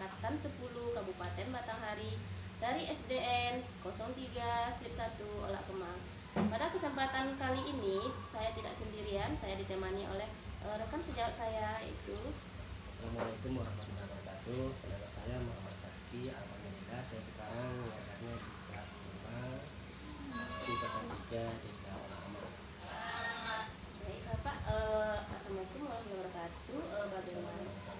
Angkatan 10 Kabupaten Batanghari dari SDN 03 Strip 1 Olak Kemang. Pada kesempatan kali ini saya tidak sendirian, saya ditemani oleh rekan sejawat saya itu. Assalamualaikum warahmatullahi wabarakatuh. Nama saya Muhammad Sakti. Alhamdulillah saya sekarang mengajarnya di kelas 5 di Pasar 3 Desa Olak Kemang. Baik Bapak, Assalamualaikum warahmatullahi wabarakatuh.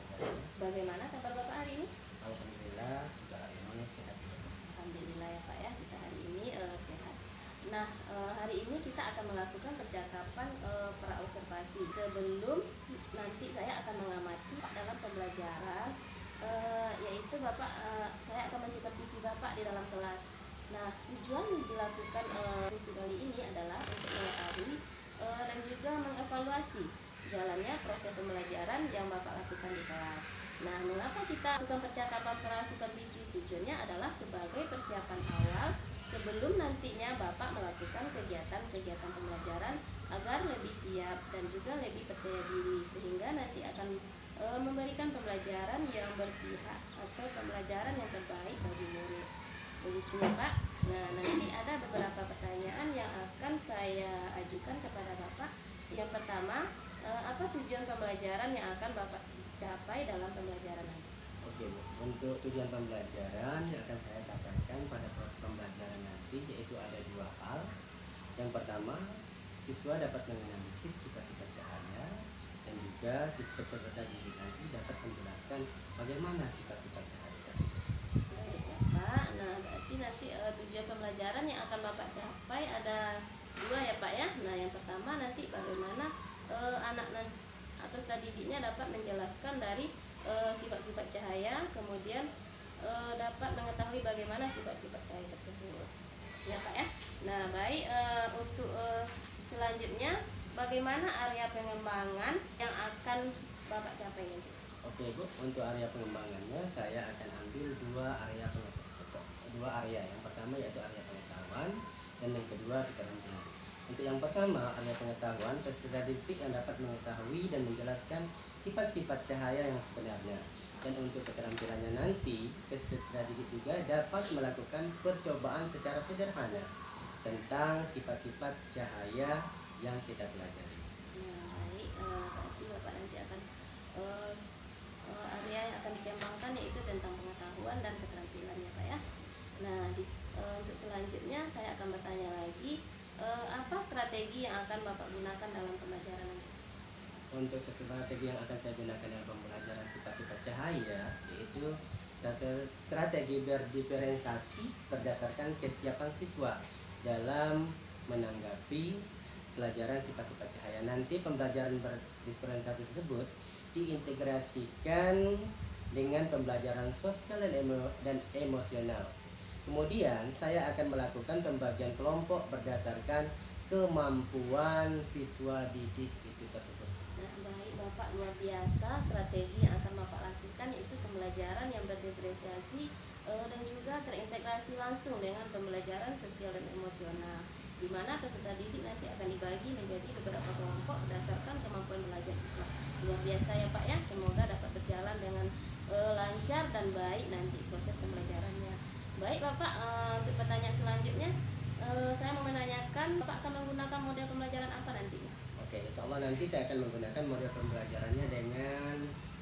Bagaimana kabar Bapak hari ini? Alhamdulillah juga hari ini sehat. Alhamdulillah ya Pak ya, kita hari ini sehat. Nah, hari ini kita akan melakukan percakapan pra-observasi. Sebelum nanti saya akan mengamati Pak dalam pembelajaran, yaitu Bapak, saya akan mensupervisi Bapak di dalam kelas. Nah, tujuan dilakukan visi kali ini adalah untuk mengetahui dan juga mengevaluasi jalannya proses pembelajaran yang Bapak lakukan di kelas. Nah, mengapa kita lakukan percakapan pra-supervisi? Tujuannya adalah sebagai persiapan awal sebelum nantinya Bapak melakukan kegiatan-kegiatan pembelajaran agar lebih siap dan juga lebih percaya diri, sehingga nanti akan memberikan pembelajaran yang berpihak atau pembelajaran yang terbaik bagi murid. Begitu ya Pak. Nah, nanti ada beberapa pertanyaan yang akan saya ajukan kepada Bapak. Yang pertama, apa tujuan pembelajaran yang akan Bapak capai dalam pembelajaran nanti? Oke Bu, untuk tujuan pembelajaran yang akan saya sampaikan pada pembelajaran nanti yaitu ada dua hal. Yang pertama, siswa dapat mengenali sifat-sifat cahaya, dan juga peserta didik nanti dapat menjelaskan bagaimana sifat-sifat cahaya tadi. Baik ya Pak. Nah, berarti nanti tujuan pembelajaran yang akan Bapak capai ada dua ya Pak ya. Nah, yang pertama nanti bagaimana anak peserta didiknya dapat menjelaskan dari sifat-sifat cahaya, kemudian dapat mengetahui bagaimana sifat-sifat cahaya tersebut ya Pak ya. Nah, baik, untuk selanjutnya bagaimana area pengembangan yang akan Bapak capai nanti? Oke Bu, untuk area pengembangannya saya akan ambil dua area. Yang pertama yaitu area pengetahuan dan yang kedua keterampilan. Untuk yang pertama, area pengetahuan, peserta didik yang dapat mengetahui dan menjelaskan sifat-sifat cahaya yang sebenarnya. Dan untuk keterampilannya nanti, peserta didik juga dapat melakukan percobaan secara sederhana tentang sifat-sifat cahaya yang kita pelajari. Nah, baik, berarti Bapak nanti akan area yang akan dikembangkan yaitu tentang pengetahuan dan keterampilan ya Pak ya. Nah, untuk selanjutnya saya akan bertanya lagi, apa strategi yang akan Bapak gunakan dalam pembelajaran nanti? Untuk strategi yang akan saya gunakan dalam pembelajaran sifat-sifat cahaya yaitu strategi berdiferensiasi berdasarkan kesiapan siswa dalam menanggapi pelajaran sifat-sifat cahaya. Nanti pembelajaran berdiferensiasi tersebut diintegrasikan dengan pembelajaran sosial dan emosional. Kemudian saya akan melakukan pembagian kelompok berdasarkan kemampuan siswa didik itu tersebut. Nah, baik Bapak, luar biasa strategi yang akan Bapak lakukan yaitu pembelajaran yang berdiferensiasi dan juga terintegrasi langsung dengan pembelajaran sosial dan emosional, di mana peserta didik nanti akan dibagi menjadi beberapa kelompok berdasarkan kemampuan belajar siswa. Luar biasa ya Pak ya, semoga dapat berjalan dengan lancar dan baik nanti proses pembelajarannya. Baik Bapak, untuk pertanyaan selanjutnya saya mau menanyakan Bapak akan menggunakan model pembelajaran apa nantinya? Oke, insya Allah nanti saya akan menggunakan model pembelajarannya dengan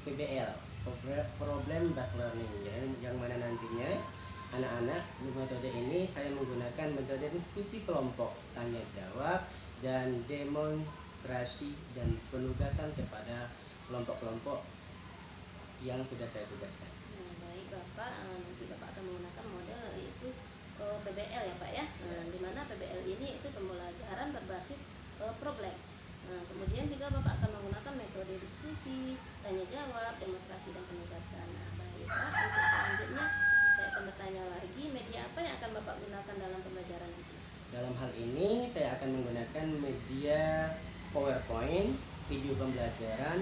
PBL, Problem Based Learning, yang mana nantinya anak-anak metode ini saya menggunakan metode diskusi kelompok, tanya jawab, dan demonstrasi dan penugasan kepada kelompok-kelompok yang sudah saya tugaskan. Nah, baik Bapak, nanti Bapak akan menggunakan model yaitu PBL ya Pak ya. Di mana PBL ini itu pembelajaran berbasis problem. Nah, kemudian juga Bapak akan menggunakan metode diskusi, tanya jawab, demonstrasi dan penugasan. Nah, baik Pak, untuk selanjutnya saya akan bertanya lagi, media apa yang akan Bapak gunakan dalam pembelajaran nanti? Dalam hal ini saya akan menggunakan media PowerPoint, video pembelajaran,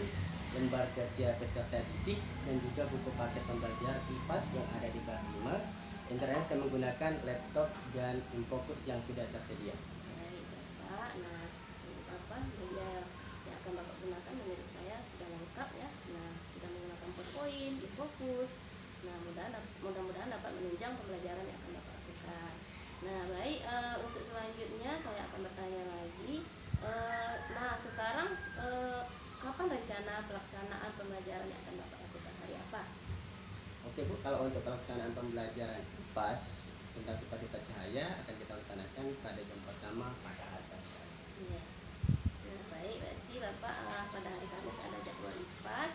lembar kerja peserta didik, dan juga buku paket pembelajaran IPAS yang ada di bab 5. Internet saya menggunakan laptop dan infocus yang sudah tersedia. Baik Bapak, nah media yang akan Bapak gunakan menurut saya sudah lengkap ya. Nah, sudah menggunakan PowerPoint, infocus, Nah, mudah-mudahan dapat menunjang pembelajaran yang akan Bapak lakukan. Nah, baik, untuk selanjutnya saya akan bertanya lagi. Nah, sekarang kapan rencana pelaksanaan pembelajaran yang akan Bapak lakukan, hari apa? Oke Bu, kalau untuk pelaksanaan pembelajaran IPAS tentang sifat-sifat cahaya akan kita laksanakan pada jam pertama pada hari Kamis. Iya. Nah, baik, berarti Bapak pada hari Kamis ada jadwal IPAS,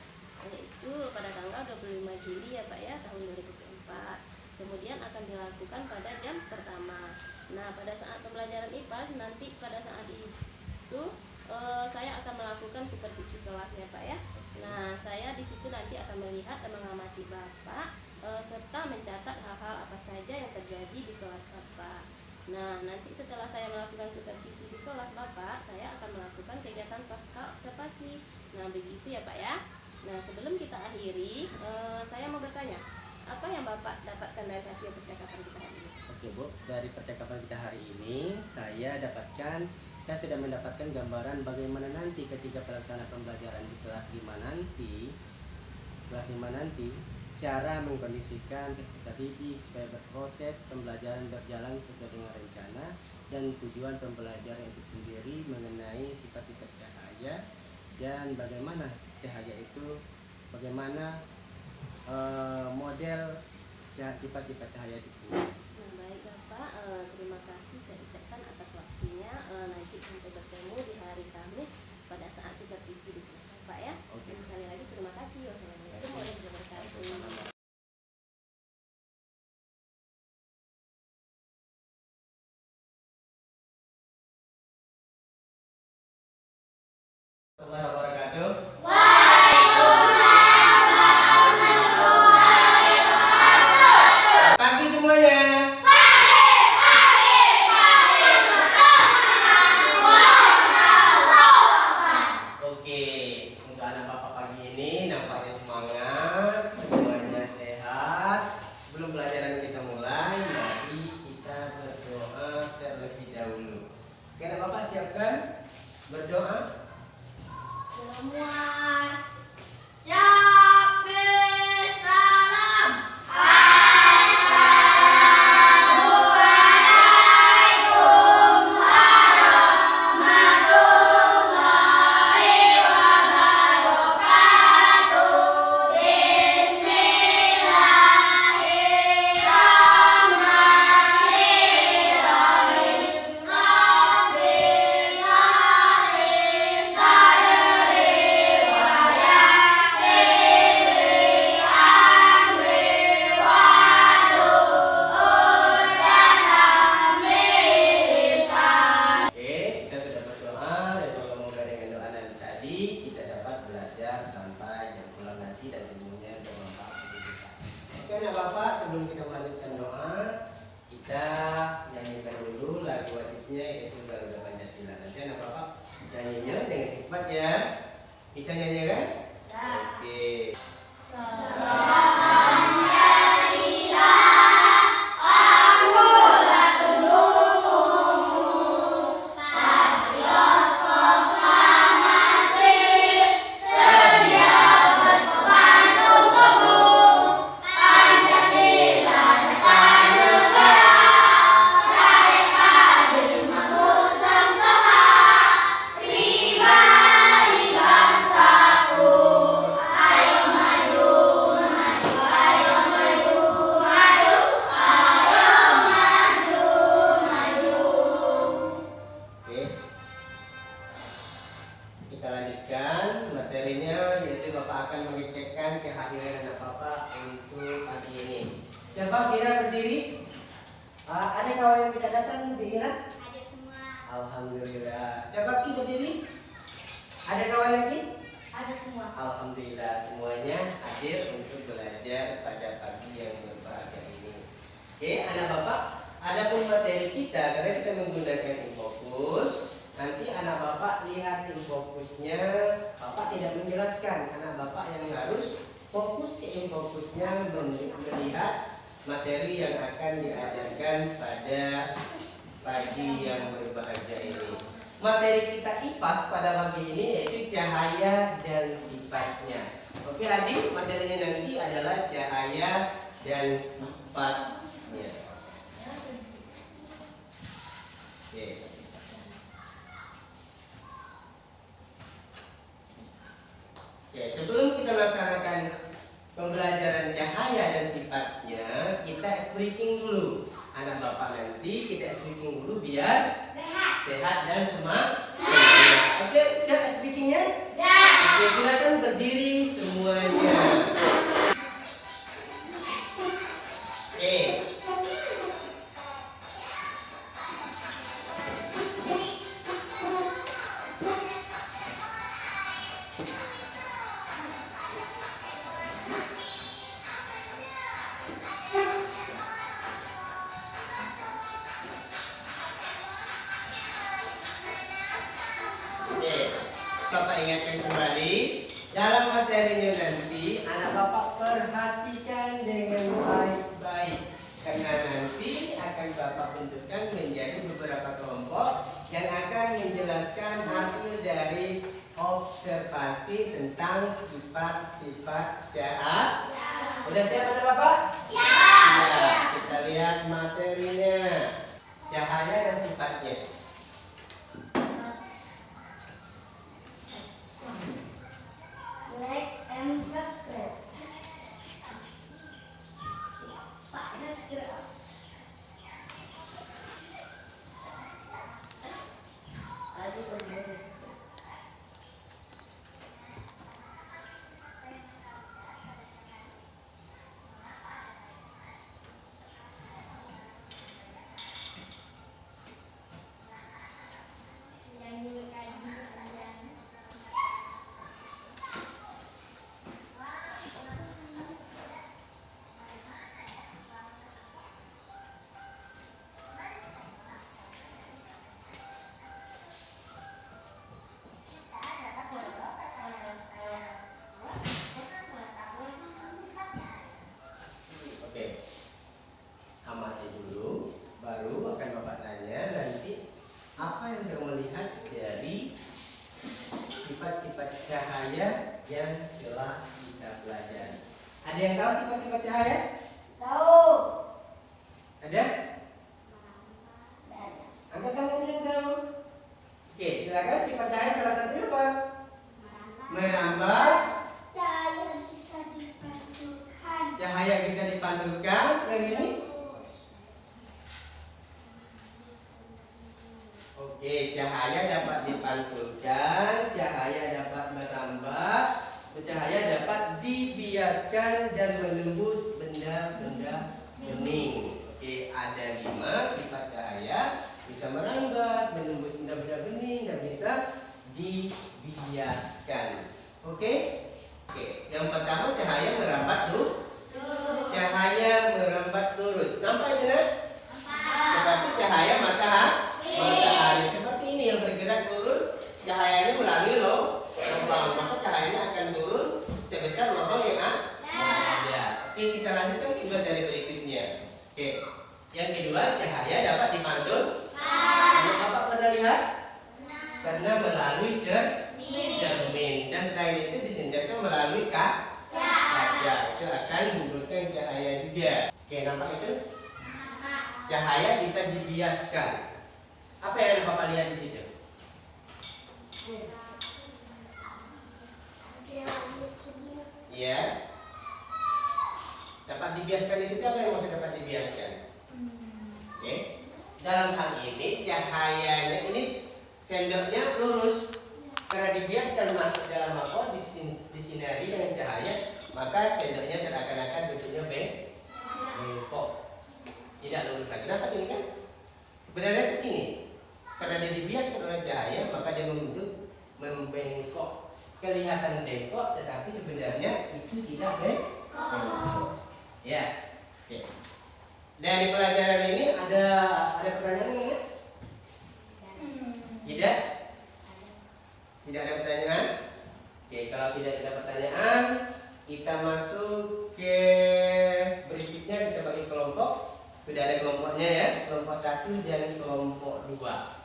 yaitu pada tanggal 25 Juli ya Pak ya, tahun 2024. Kemudian akan dilakukan pada jam pertama. Nah, pada saat pembelajaran IPAS nanti pada saat itu saya akan melakukan supervisi kelas ya Pak ya. Nah, saya di situ nanti akan melihat dan mengamati Bapak serta mencatat hal-hal apa saja yang terjadi di kelas Bapak. Nah, nanti setelah saya melakukan supervisi di kelas Bapak, saya akan melakukan kegiatan pasca observasi. Nah, begitu ya Pak ya. Nah, sebelum kita akhiri, saya mau bertanya, apa yang Bapak dapatkan dari hasil percakapan kita hari ini? Oke Bu, dari percakapan kita hari ini saya sudah mendapatkan gambaran bagaimana nanti ketika pelaksana pembelajaran di kelas 5 nanti cara mengkondisikan peserta didik supaya berproses pembelajaran berjalan sesuai dengan rencana dan tujuan pembelajaran itu sendiri mengenai sifat-sifat cahaya dan bagaimana cahaya itu, bagaimana model sifat-sifat cahaya itu sendiri. Nah, baik Bapak, terima kasih saya ucapkan atas waktunya. Nanti sampai bertemu di hari Kamis pada saat supervisi di kelas Bapak ya. Oke. Sekali lagi terima kasih. Wassalamualaikum warahmatullahi wabarakatuh. Wabarakatuh. Pagi semuanya. Oke, untuk anak bapak pagi ini nampaknya semangat, semuanya sehat. Sebelum pelajaran kita mulai, mari kita berdoa terlebih dahulu. Oke, anak bapak siapkan berdoa. Semua Syafiq salam. Assalamualaikum warahmatullahi wabarakatuh. Bismillahirrahmanirrahim. Rabbi shalih sadri wa yassir li amri wahlul 'uqdatam min lisani. Oke, kita sudah berdoa dan semoga dengan doa nanti tadi kita dapat belajar sampai jam pulang nanti dan ilmunya bermanfaat bagi kita. Oke, anak bapak, sebelum kita melanjutkan doa, kita nyanyikan dulu lagu wajibnya yaitu Garuda Pancasila. Nanti anak bapak nyanyinya dengan hikmat ya. Bisa nyanyi kan? Oke. Oke. Kita lanjutkan materinya, yaitu Bapak akan mengecekkan kehadiran anak Bapak untuk pagi ini. Coba Ira berdiri. Ada kawan yang tidak datang di Ira? Ada semua. Alhamdulillah. Coba Ki berdiri. Ada kawan lagi? Ada semua. Alhamdulillah semuanya hadir untuk belajar pada pagi yang berbahagia ini. Oke, anak Bapak, adapun materi kita karena kita menggunakan infokus, nanti anak Bapak lihat infokusnya. Bapak tidak menjelaskan, anak Bapak yang harus fokus ke infokusnya, melihat materi yang akan diajarkan pada pagi yang berbahagia ini. Materi kita IPAS pada pagi ini yaitu cahaya dan sifatnya. Oke adik, materinya nanti adalah cahaya dan sifatnya. Oke. Oke, sebelum kita melaksanakan pembelajaran cahaya dan sifatnya, kita ice breaking dulu. Anak bapak nanti kita ice breaking dulu biar sehat dan semangat. Oke, siap ice breakingnya? Oke, silakan berdiri semuanya. Oke. Bapak ingatkan kembali, dalam materinya nanti anak bapak perhatikan dengan baik-baik, karena nanti akan bapak bentukkan menjadi beberapa kelompok yang akan menjelaskan hasil dari observasi tentang sifat-sifat cahaya. Udah siap anak bapak? Ya, kita lihat materinya, cahaya dan sifatnya. Like and subscribe. Sifat-sifat cahaya yang telah kita pelajari. Ada yang tahu sifat-sifat cahaya? Tahu. Ada? Angkat tangan yang tahu. Oke, silakan. Sifat cahaya salah satunya apa? Merambat. Cahaya bisa dipantulkan. Cahaya bisa dipantulkan. Yang ini? Oke, cahaya dapat dipantulkan, cahaya dapat merambat, cahaya dapat dibiaskan dan menembus benda-benda bening. Oke, ada 5 sifat cahaya, bisa merambat, menembus benda-benda bening, dan bisa dibiaskan. Oke? Oke, yang pertama cahaya merambat tuh. Cahaya merambat lurus. Nampak benar? Seperti cahaya matahari. Seperti ini yang bergerak lurus, cahayanya melalui lubang, maka cahayanya akan turun sebesar lubang yang ada. Oke, kita lanjutkan ke materi berikutnya. Oke, yang kedua cahaya dapat dipantul. Bapak pernah lihat? Karena melalui cermin, dan selain itu disenjatakan melalui kaca. Itu akan menimbulkan cahaya juga. Oke, nampak itu? Cahaya bisa dibiaskan. Apa yang Bapak lihat di situ? Ya. Dapat dibiaskan di situ, apa yang maksud dapat dibiaskan? Oke. Dalam hal ini cahayanya ini sendoknya lurus. Karena dibiaskan masuk dalam mangkok disinari dengan cahaya, maka sendoknya seakan-akan bentuknya bengkok. Tidak lurus lagi. Nampak ini kan? Sebenarnya ke sini. Karena dia dibiaskan oleh cahaya, maka dia membentuk membengkok. Kelihatan bengkok, tetapi sebenarnya itu tidak bengkok. Ya. Oke. Dari pelajaran ini ada pertanyaan nggak? Tidak? Tidak ada pertanyaan? Oke, kalau tidak ada pertanyaan, kita masuk ke berikutnya. Kita bagi kelompok. Sudah ada kelompoknya ya, kelompok 1 dan kelompok 2.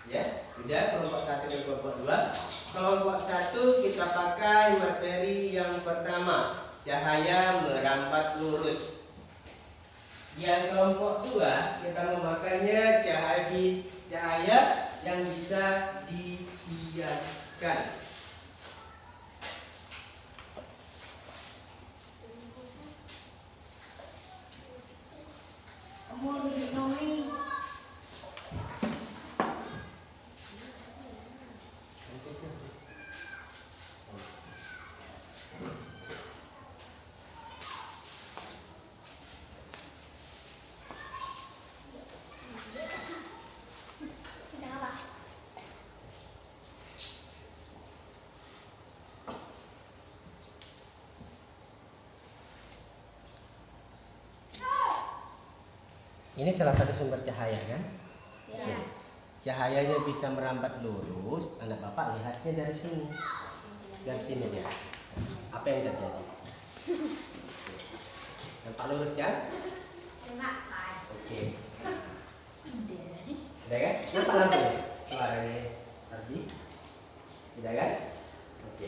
Ya, sudah kelompok 1 dan kelompok 2. kelompok 1 kita pakai materi yang pertama, cahaya merambat lurus. Yang kelompok 2 kita memakainya cahaya yang bisa dibiaskan. Ini salah satu sumber cahaya kan? Ya. Cahayanya bisa merambat lurus. Anak bapak lihatnya dari sini. Dari sini dia. Apa yang terjadi? Nampak lurus kan? Oke. Sudah kan? Nampak lampunya? Suaranya tadi. Sudah kan? Oke.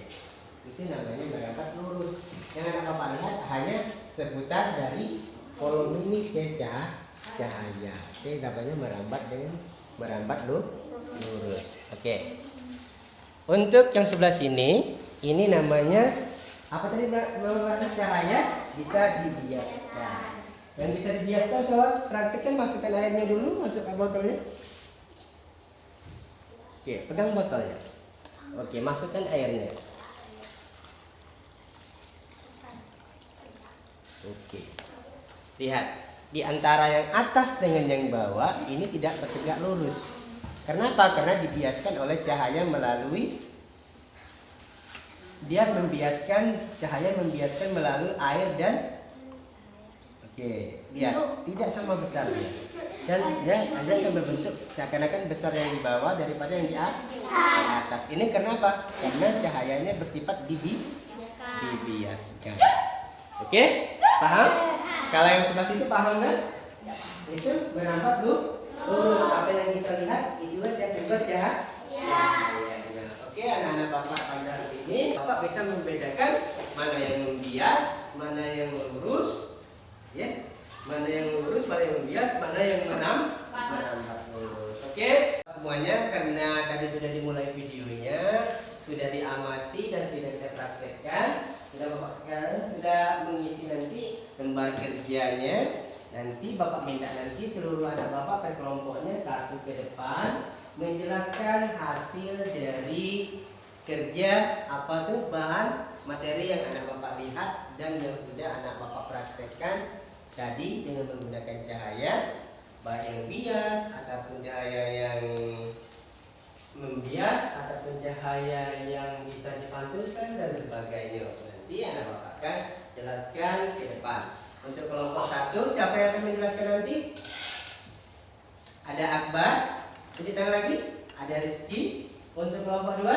Itu namanya merambat lurus. Yang anak bapak lihat hanya seputar dari kolom ini ke cahaya. Oke, namanya merambat lurus. Oke. Untuk yang sebelah sini, ini namanya apa tadi? Merambat cahaya bisa dibiaskan. Yang bisa dibiaskan kawan, praktekkan, masukkan airnya dulu, masukkan botolnya. Oke, pegang botolnya. Oke, masukkan airnya. Oke. Lihat. Di antara yang atas dengan yang bawah ini tidak bertegak lurus. Kenapa? Karena dibiaskan oleh cahaya melalui cahaya membiaskan melalui air dan oke, lihat tidak sama besarnya. Dan dia akan berbentuk seakan-akan besar yang di bawah daripada yang di atas. Ini kenapa? Karena cahayanya bersifat dibiaskan. Oke? Paham? Kalau yang sebelah situ paham kan? Itu merambat lurus. Apa yang kita lihat itu yang sumber cahaya. Oke, anak-anak bapak pada hari ini bapak bisa membedakan mana yang membias, mana yang lurus, ya, mana yang lurus, mana yang membias, mana yang merambat lurus. Oke, semuanya karena tadi sudah dimulai videonya, sudah diamati dan sudah kita praktekkan. Sudah bapak sekarang sudah mengisi nanti lembar kerjanya. Nanti bapak minta nanti seluruh anak bapak per kelompoknya satu ke depan menjelaskan hasil dari kerja apa tuh bahan materi yang anak bapak lihat dan yang sudah anak bapak praktekkan tadi dengan menggunakan cahaya baik yang bias ataupun cahaya yang membias ataupun cahaya yang bisa dipantulkan dan sebagainya. Nanti anak bapak akan jelaskan ke depan. Untuk kelompok 1 siapa yang akan menjelaskan nanti? Ada Akbar. Tunjuk tangan lagi. Ada Rizky. Untuk kelompok 2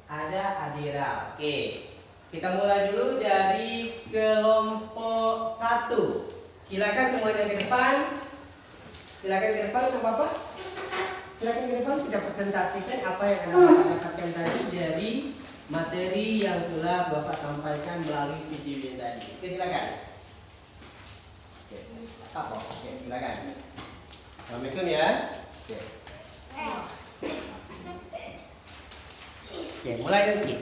ada Adira. Oke. Kita mulai dulu dari kelompok 1. Silakan semuanya ke depan. Silakan ke depan untuk Bapak. Silakan ke depan kita presentasikan apa yang Anda dapatkan tadi dari materi yang telah Bapak sampaikan melalui video ini tadi. Oke, silakan. Oke, apa? Oke, silakan. Assalamualaikum ya. Oke. Oke, mulai lagi.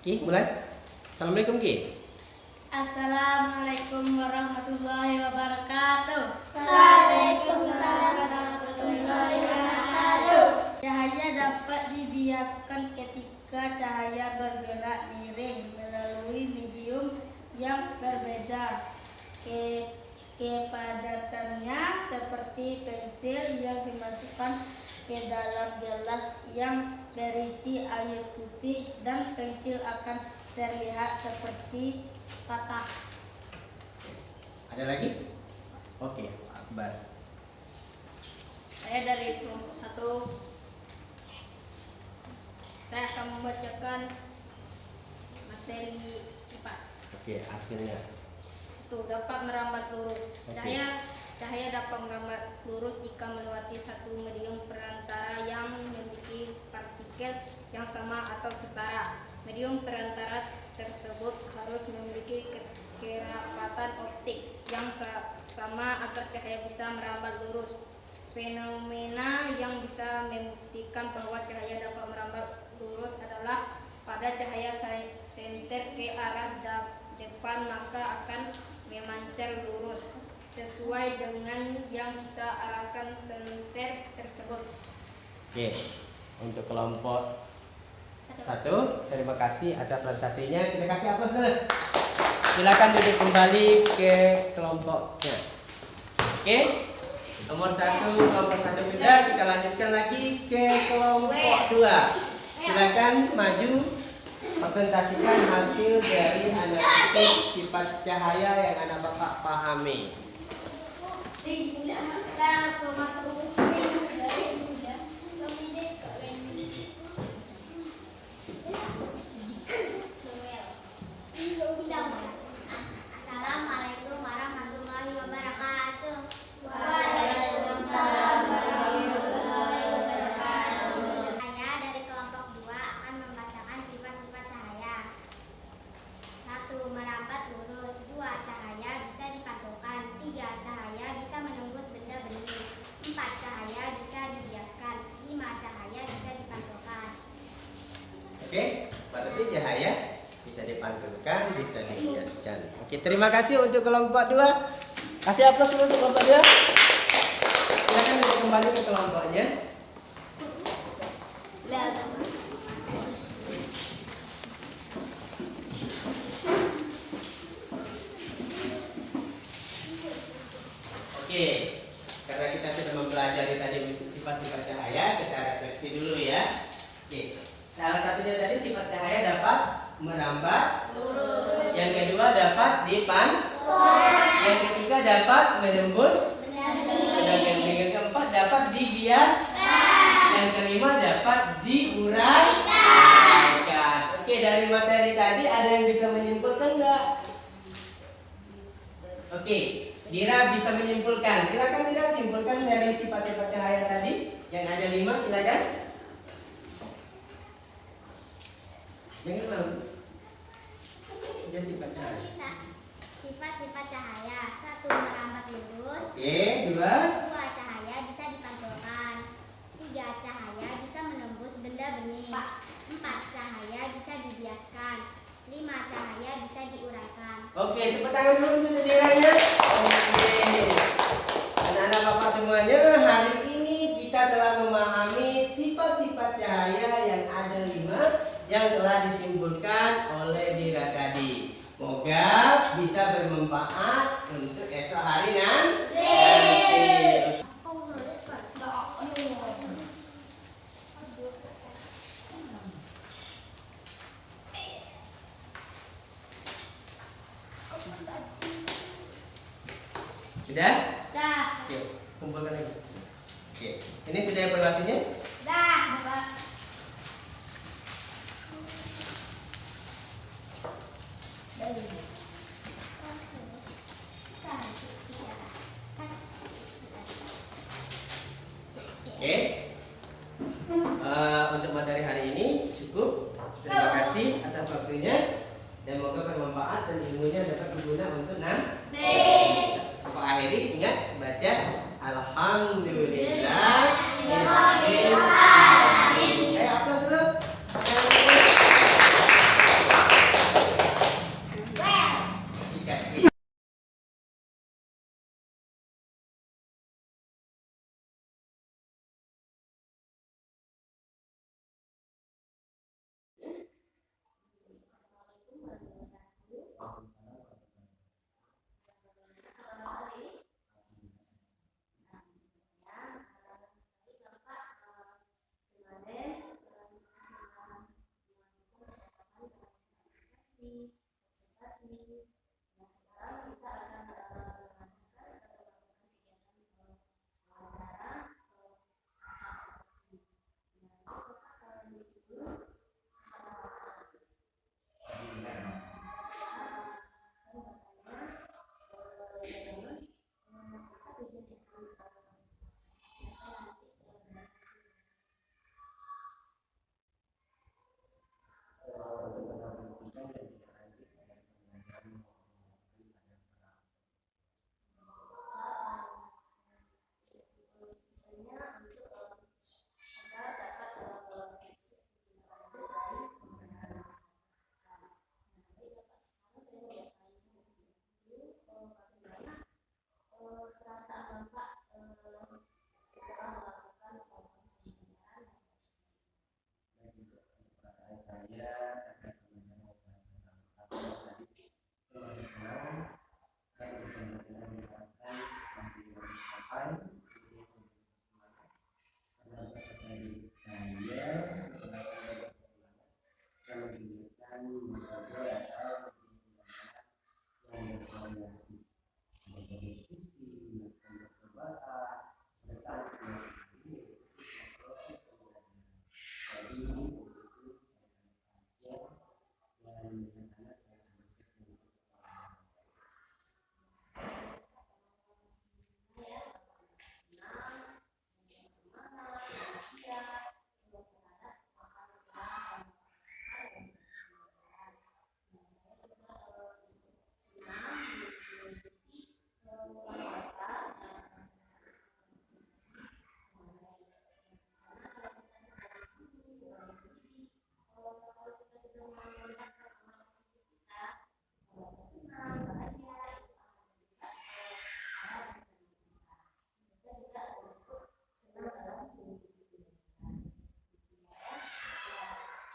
Ki, mulai. Assalamualaikum Ki. Assalamualaikum warahmatullahi wabarakatuh. Waalaikumsalam warahmatullahi wabarakatuh. Cahaya dapat dibiaskan ketika cahaya bergerak miring melalui medium yang berbeda. Kepadatannya seperti pensil yang dimasukkan ke dalam gelas yang berisi air putih dan pensil akan terlihat seperti patah. Ada lagi? Oke, Akbar. Saya dari kelompok 1. Saya akan membacakan materi kipas. Oke, hasilnya. Itu dapat merambat lurus. Oke. Cahaya Cahaya dapat merambat lurus jika melewati satu medium perantara yang memiliki partikel yang sama atau setara. Medium perantara tersebut harus memiliki kerapatan optik yang sama agar cahaya bisa merambat lurus. Fenomena yang bisa membuktikan bahwa cahaya dapat merambat lurus adalah pada cahaya senter ke arah depan maka akan memancar lurus sesuai dengan yang kita arahkan senter tersebut. Oke, untuk kelompok 1, terima kasih atas presentasinya. Kita kasih aplaus dulu. Silakan duduk kembali ke kelompoknya. Oke, kelompok 1 sudah. Kita lanjutkan lagi ke kelompok 2. Silakan maju presentasikan hasil dari analisis sifat cahaya yang Anda Bapak pahami. Assalamualaikum warahmatullahi wabarakatuh. Waalaikumsalam warahmatullahi wabarakatuh. Saya dari kelompok 2 akan membacakan sifat-sifat cahaya. 1. Merambat lurus. 2. Cahaya bisa dipantulkan. 3. Cahaya bisa menembus benda bening. 4. Cahaya bisa dibiaskan. 5. Cahaya bisa dipantulkan. Oke, berarti cahaya bisa dipantulkan, bisa dibiaskan. Oke, terima kasih untuk kelompok 2. Kasih aplaus dulu untuk kelompok 2. Silakan duduk kembali ke kelompoknya. Oke, karena kita sudah mempelajari tadi sifat-sifat cahaya, kita refleksi dulu ya. Oke, salah satunya tadi sifat cahaya dapat merambat lurus. Yang kedua dapat dipantulkan. Yang ketiga dapat menembus. Dan yang keempat dapat dibiaskan. Yang kelima dapat diuraikan. Oke, dari materi tadi ada yang bisa menyimpulkan enggak? Oke, Dira bisa menyimpulkan. Silakan Dira simpulkan dari sifat-sifat cahaya tadi yang ada 5, silakan. Jangan malu. Jadi sifat cahaya. Sifat-sifat cahaya. 1. Merambat lurus. Oke, 2. 2. Cahaya bisa dipantulkan. 3. Cahaya bisa menembus benda bening. 4. Cahaya bisa dibiaskan. 5. Cahaya bisa diuraikan. Oke, tepuk tangan dulu untuk Diranya. Oke. Anak-anak Bapak semuanya, hari ini kita telah memahami sifat-sifat cahaya yang ada 5 yang telah disimpulkan oleh Dira tadi. Semoga bisa bermanfaat untuk esok hari nanti. Sudah? Dah. Oke, kumpulkan lagi. Oke, ini sudah evaluasinya? Dah. Oke. Untuk materi hari ini cukup. Terima kasih atas waktunya dan semoga bermanfaat dan ilmunya dapat berguna untuk nanti. Aku akhiri, ingat baca Alhamdulillah. Ayo upload dulu.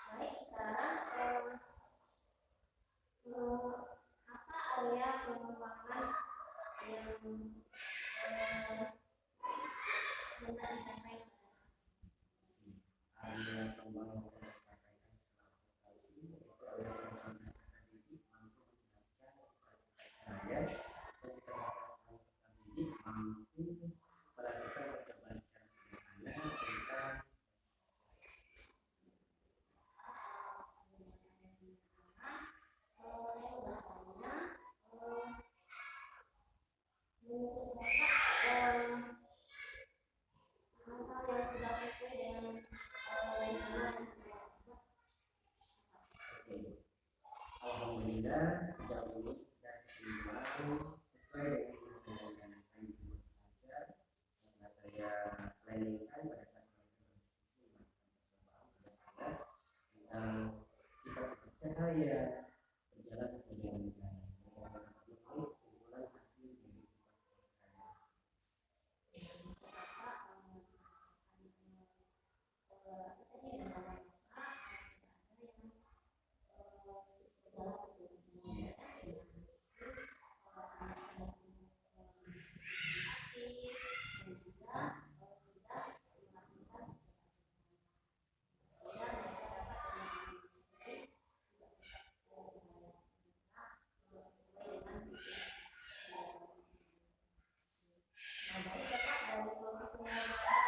Baik, sekarang apa area pengembangan yang hendak dicapai pada saat ini? Area pengembangan yang disampaikan setelah vokasi yaitu area pengembangan akademik mampu menjelaskan saya dan peserta didik mampu melakukan percobaan secara sederhana tentang Menurut Bapak, hal yang sudah sesuai dengan rencana yang sudah dibuat. Alhamdulillah sejauh ini sudah berkembang sesuai dengan yang saya rencanakan tentu saja karena saya planningkan pada saat kita berdiskusi tentang sifat-sifat cahaya berjalan sesuai dengan rencana. Mereka sangat menulis kesimpulan hasil dari sifat cahaya. Dari proses pengamatan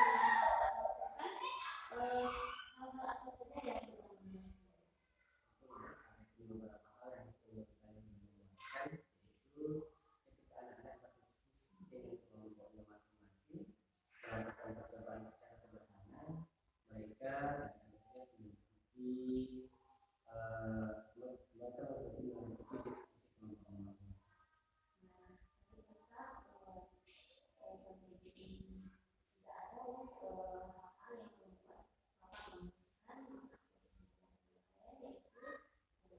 hal apa saja yang sudah dilakukan? Beberapa hal yang perlu saya menjelaskan yaitu ketika anak-anak berdiskusi dengan kelompoknya masing-masing melakukan percobaan secara sederhana, mereka secara biasanya mengikuti diskusi kelompoknya masing-masing. Sampai di sini sudah ada hal yang membuat Bapak memutuskan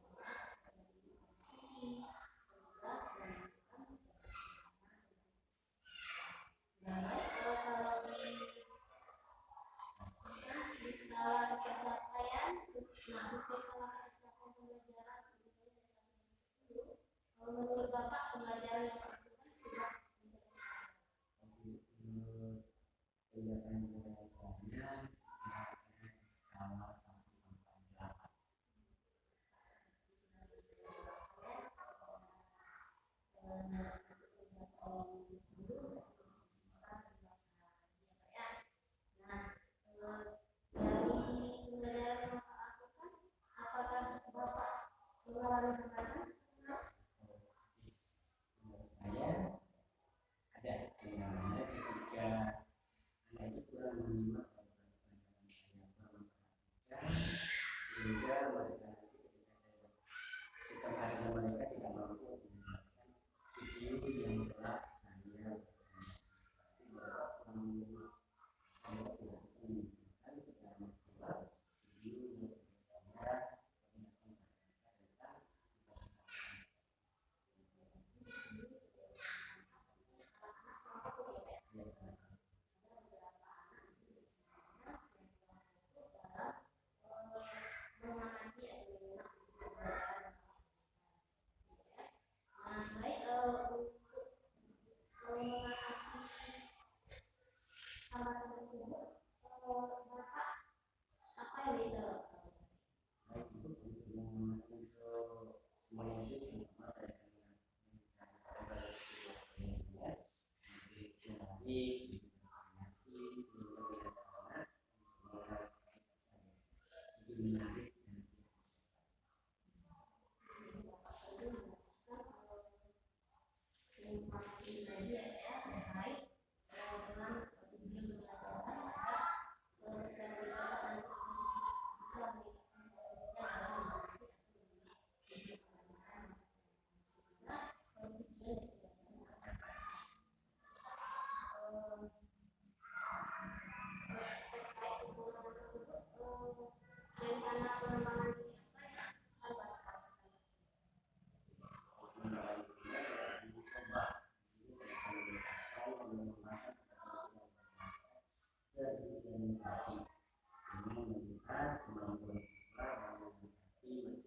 masalah tersebut yaitu diskusi, kedua sudah melakukan percobaan. Nah, kalau di skala pencapaian, skala pencapaian pembelajaran misalnya dari 1 sampai 10, menurut Bapak pembelajaran yang dilakukan sudah mencapai Menurut pencapaian saya ada di skala 1 sampai 8. Menurut saya ada kendalanya ketika anak itu kurang menyimak pelajaran saya, kurang memperhatikan sehingga mereka nanti ketika saya setiap harinya mereka tidak mampu menjelaskan video yang telah saya berikan. Berarti mereka kurang menyimak, mereka tidak bisa menunjukkan secara maksimal video yang sudah saya perlihatkan kepada mereka tentang organisasi. Ini melihat kemampuan siswa dalam menghadapi materi.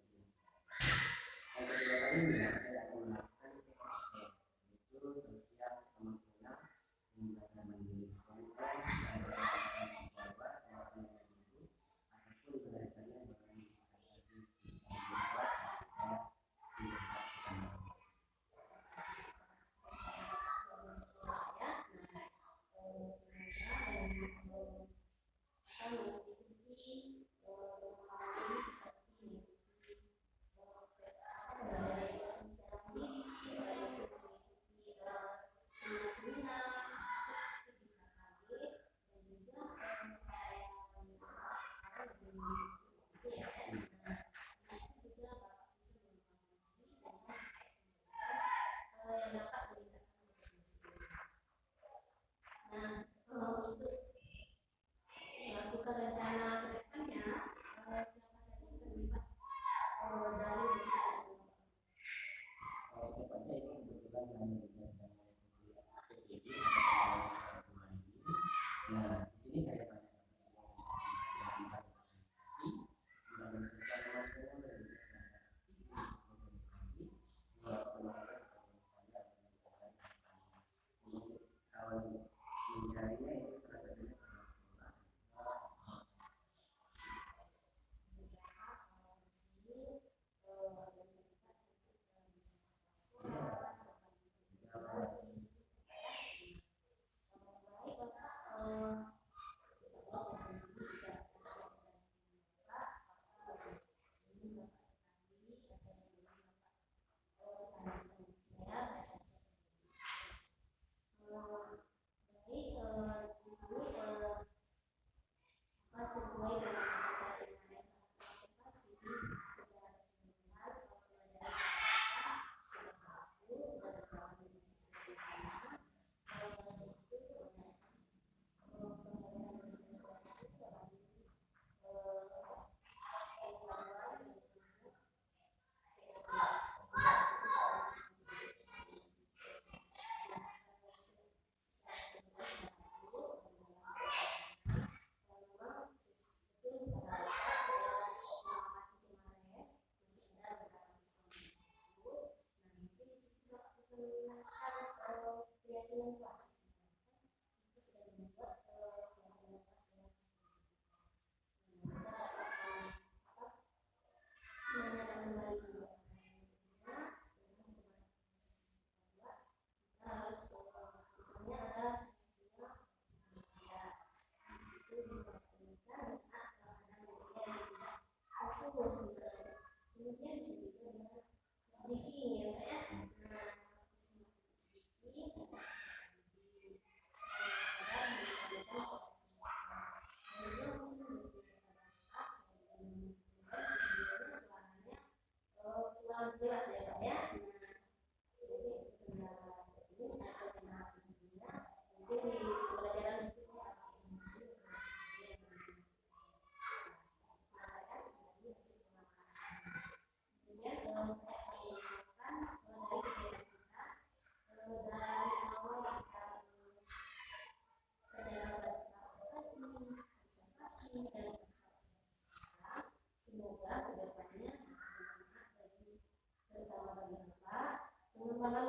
Yang kedua kalinya saya akan melakukan PSM, yaitu sosial emosional membaca mandiri konten dan melakukan siswa kemampuan ibu ataupun belajarnya dengan menghadapi kelas atau di tempat kita masing-masing. Melakukan rencana kedepannya, siapa saja yang terlibat dari Kalau tempat saya ini kebetulan hanya juga sedang saya PBB atau pengalaman ini. Nah, di sini saya banyak organisasi, dengan sosial emosional dan juga kalau mencarinya itu salah satunya sesuai dengan saya dengan observasi secara keseluruhan pelajaran sudah bagus, sudah berjalan dengan sesuai rencana. Itu kemudian bisa juga dengan speaking ya Kak ya. Kurang jelas ya Kak ya. Ini sangat kenal intinya. Mungkin di pelajaran berikutnya akan kemudian saya akan menunjukkan dari kegiatan kita dari awal kita perjalanan observasi dan sekarang semoga kedepannya bermanfaat bagi terutama bagi Bapak pengembangan